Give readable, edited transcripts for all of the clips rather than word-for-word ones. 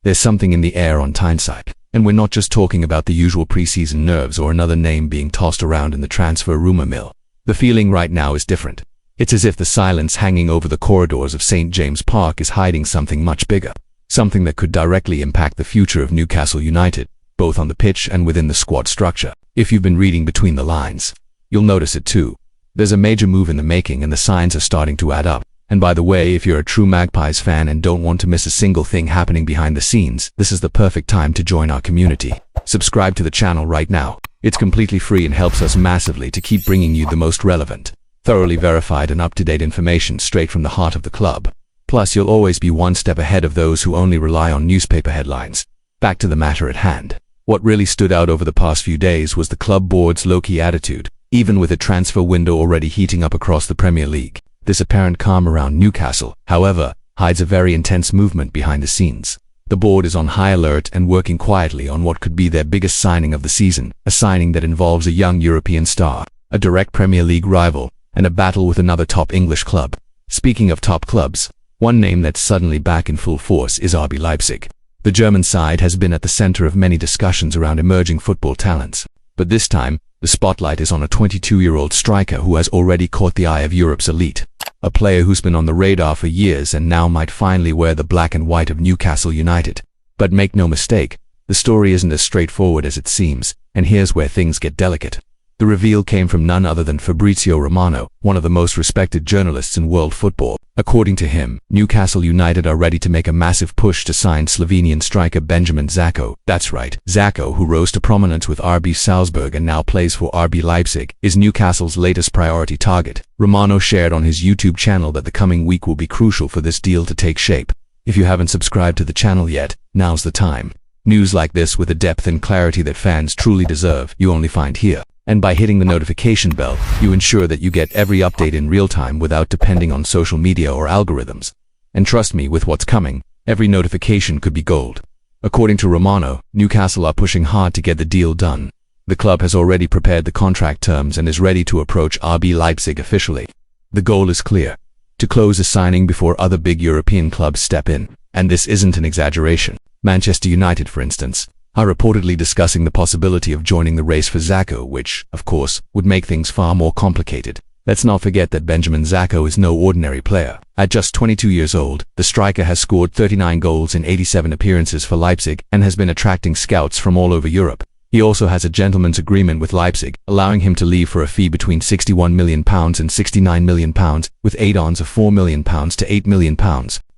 There's something in the air on Tyneside. And we're not just talking about the usual preseason nerves or another name being tossed around in the transfer rumor mill. The feeling right now is different. It's as if the silence hanging over the corridors of St. James Park is hiding something much bigger. Something that could directly impact the future of Newcastle United, both on the pitch and within the squad structure. If you've been reading between the lines, you'll notice it too. There's a major move in the making and the signs are starting to add up. And by the way, if you're a true Magpies fan and don't want to miss a single thing happening behind the scenes, this is the perfect time to join our community. Subscribe to the channel right now. It's completely free and helps us massively to keep bringing you the most relevant, thoroughly verified and up-to-date information straight from the heart of the club. Plus, you'll always be one step ahead of those who only rely on newspaper headlines. Back to the matter at hand. What really stood out over the past few days was the club board's low-key attitude. Even with a transfer window already heating up across the Premier League, this apparent calm around Newcastle, however, hides a very intense movement behind the scenes. The board is on high alert and working quietly on what could be their biggest signing of the season, a signing that involves a young European star, a direct Premier League rival, and a battle with another top English club. Speaking of top clubs, one name that's suddenly back in full force is RB Leipzig. The German side has been at the center of many discussions around emerging football talents, but this time, the spotlight is on a 22-year-old striker who has already caught the eye of Europe's elite. A player who's been on the radar for years and now might finally wear the black and white of Newcastle United. But make no mistake, the story isn't as straightforward as it seems, and here's where things get delicate. The reveal came from none other than Fabrizio Romano, one of the most respected journalists in world football. According to him, Newcastle United are ready to make a massive push to sign Slovenian striker Benjamin Sesko. That's right, Sesko, who rose to prominence with RB Salzburg and now plays for RB Leipzig, is Newcastle's latest priority target. Romano shared on his YouTube channel that the coming week will be crucial for this deal to take shape. If you haven't subscribed to the channel yet, now's the time. News like this with the depth and clarity that fans truly deserve, you only find here. And by hitting the notification bell, you ensure that you get every update in real time without depending on social media or algorithms. And trust me, with what's coming, every notification could be gold. According to Romano, Newcastle are pushing hard to get the deal done. The club has already prepared the contract terms and is ready to approach RB Leipzig officially. The goal is clear: to close a signing before other big European clubs step in. And this isn't an exaggeration. Manchester United, for instance, are reportedly discussing the possibility of joining the race for Sesko, which, of course, would make things far more complicated. Let's not forget that Benjamin Sesko is no ordinary player. At just 22 years old, the striker has scored 39 goals in 87 appearances for Leipzig and has been attracting scouts from all over Europe. He also has a gentleman's agreement with Leipzig, allowing him to leave for a fee between £61 million and £69 million, with add-ons of £4 million to £8 million.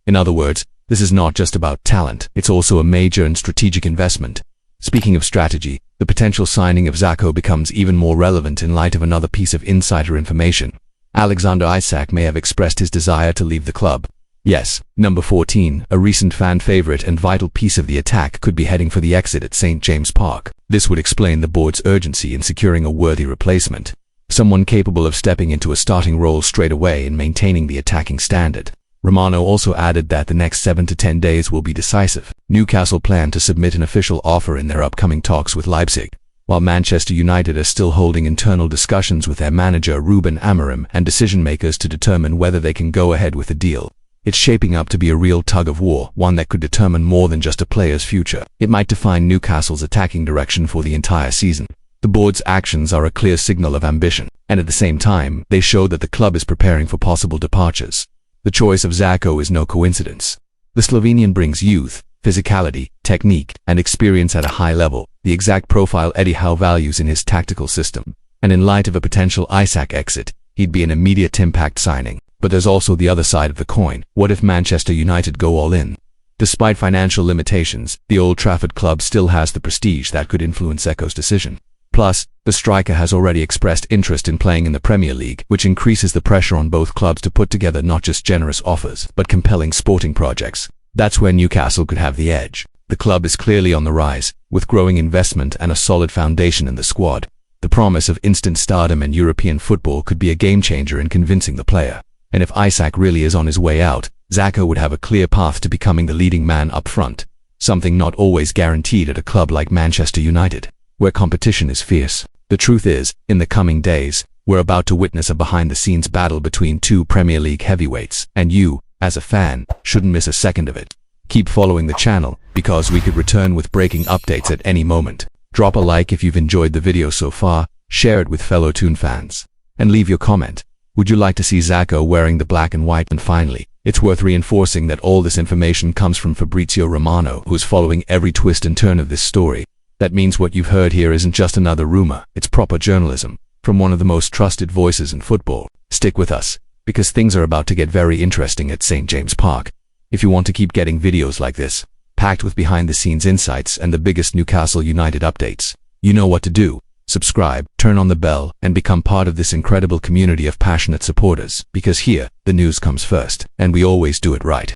In other words, this is not just about talent, it's also a major and strategic investment. Speaking of strategy, the potential signing of Sesko becomes even more relevant in light of another piece of insider information. Alexander Isak may have expressed his desire to leave the club. Yes, number 14, a recent fan favorite and vital piece of the attack, could be heading for the exit at St. James Park. This would explain the board's urgency in securing a worthy replacement. Someone capable of stepping into a starting role straight away and maintaining the attacking standard. Romano also added that the next 7 to 10 days will be decisive. Newcastle plan to submit an official offer in their upcoming talks with Leipzig, while Manchester United are still holding internal discussions with their manager Ruben Amorim and decision-makers to determine whether they can go ahead with the deal. It's shaping up to be a real tug-of-war, one that could determine more than just a player's future. It might define Newcastle's attacking direction for the entire season. The board's actions are a clear signal of ambition, and at the same time, they show that the club is preparing for possible departures. The choice of Sesko is no coincidence. The Slovenian brings youth, physicality, technique, and experience at a high level, the exact profile Eddie Howe values in his tactical system. And in light of a potential Isak exit, he'd be an immediate impact signing. But there's also the other side of the coin. What if Manchester United go all in? Despite financial limitations, the Old Trafford club still has the prestige that could influence Sesko's decision. Plus, the striker has already expressed interest in playing in the Premier League, which increases the pressure on both clubs to put together not just generous offers, but compelling sporting projects. That's where Newcastle could have the edge. The club is clearly on the rise, with growing investment and a solid foundation in the squad. The promise of instant stardom and European football could be a game-changer in convincing the player. And if Isak really is on his way out, Sesko would have a clear path to becoming the leading man up front, something not always guaranteed at a club like Manchester United, where competition is fierce. The truth is, in the coming days, we're about to witness a behind-the-scenes battle between two Premier League heavyweights, and you, as a fan, shouldn't miss a second of it. Keep following the channel, because we could return with breaking updates at any moment. Drop a like if you've enjoyed the video so far, share it with fellow Toon fans, and leave your comment. Would you like to see Sesko wearing the black and white? And finally, it's worth reinforcing that all this information comes from Fabrizio Romano, who's following every twist and turn of this story. That means what you've heard here isn't just another rumor, it's proper journalism, from one of the most trusted voices in football. Stick with us, because things are about to get very interesting at St. James Park. If you want to keep getting videos like this, packed with behind-the-scenes insights and the biggest Newcastle United updates, you know what to do. Subscribe, turn on the bell, and become part of this incredible community of passionate supporters, because here, the news comes first, and we always do it right.